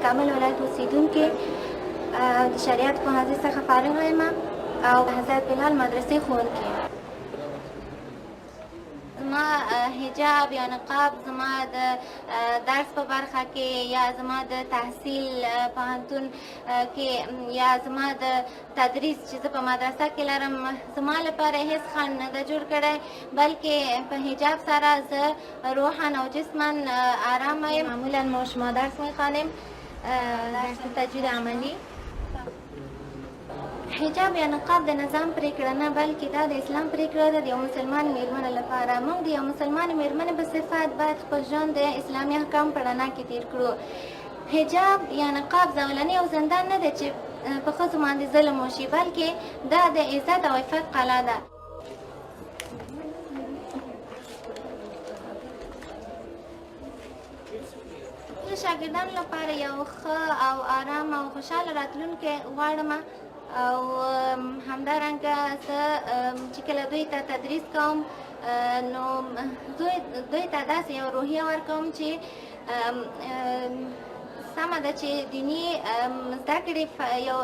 کامل ولایت اوسیدونکې د شریعت پوهنځي څخه فارغه یم او د حضرت بلال مدرسې ښوونکې یم. زما حجاب یا نقاب زما د درس په برخه کې یا زما د تحصیل پوهنتون کې یا زما د تدریس چې زه په مدرسه کې لرم زما لپاره هیڅ خنډ نه ده جوړ کړی، بلکې په حجاب سره زه روحا او جسما آرامه یم. معمولا ما شما درس میخوانیم، درس تجوید عملی. حجاب یا نقاب د نظام پرېکړه نه بلکې دا د اسلام پرېکړه ده د یو مسلمان میرمنې لپاره. موږ د یو مسلمان میرمنې په صفت باید خپل ژوند د اسلامي احکام په رڼا کې تیر کړو. حجاب یا نقاب زولنې او زندان نه ده چې په ښځو باندې ظلم وشي، بلکې دا د عزت او عفت قلعه ده. شاګردانو لپاره یو ښه او آرام او خوشحاله راتلونکی غواړم او همدارنګه زه چې کله دوی ته تدریس کوم نو دوی ته داسې یو روحیه ورکوم چې سمه ده چې دیني زده کړې یو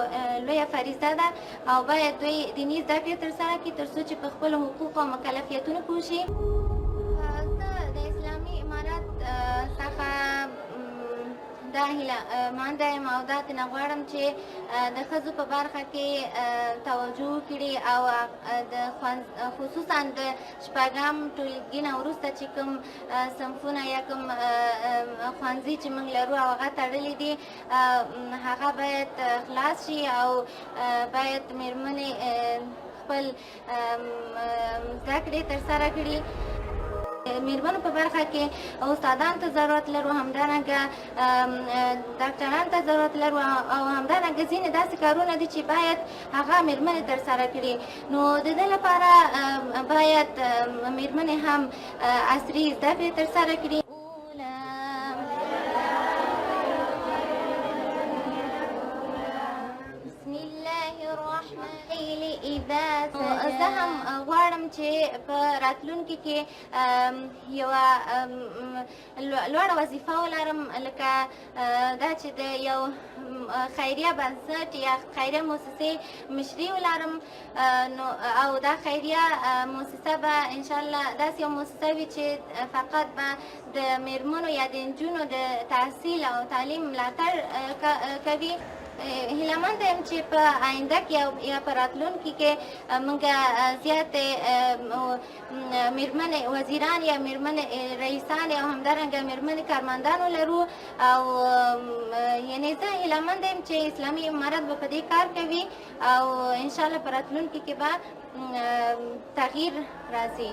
لویه فریضه ده او باید دوی دیني زده کړې ترسره کړي تر څو چې په خپلو حقوقو او مکلفیتونو پوه شي. زه د اسلامي امارت څخه دا هیله مانده یم او دا ترېنه غواړم چې د ښځو په برخه کې توجه وکړي او خصوصا د شپږم ټولګي نه وروسته چې کوم صنفونه یا کوم ښوونځي چې موږ لرو او هغه تړلي دي هغه باید خلاص شي او باید مېرمنې خپل زده کړې ترسره کړي. میرمنو په برخه کې استادانو ته ضرورت لرو، همدارنګه ډاکټرانو ته ضرورت لرو او همدارنګه ځینې داسې کارونه دي چې باید هغه میرمنې ترسره کړي. نو د دې لپاره باید میرمنې هم عصري زده کړې ترسره کړي. زه هم غواړم چې په راتلونکي کې یوه لوړه وظیفه ولرم لکه دا چې د یو خیریه بنسټ یا خیریه مؤسسې مشري ولرم او دا خیریه مؤسسه به انشاءالله داسې یو مؤسسه وي چې فقط به د میرمنو یا د نجونو د تحصیل او تعلیم ملاتړ کوي. هیلهمند یم چې په آینده کې یا په راتلونکي کې موږ زیاتې میرمنې وزیران یا میرمنې رئیسان او همدارنګه میرمنې کارمندان ولرو او یعنې زه هیلهمند یم چې اسلامي امارت به په دې کار کوي او انشاءالله په راتلونکي کې به تغییر راځي.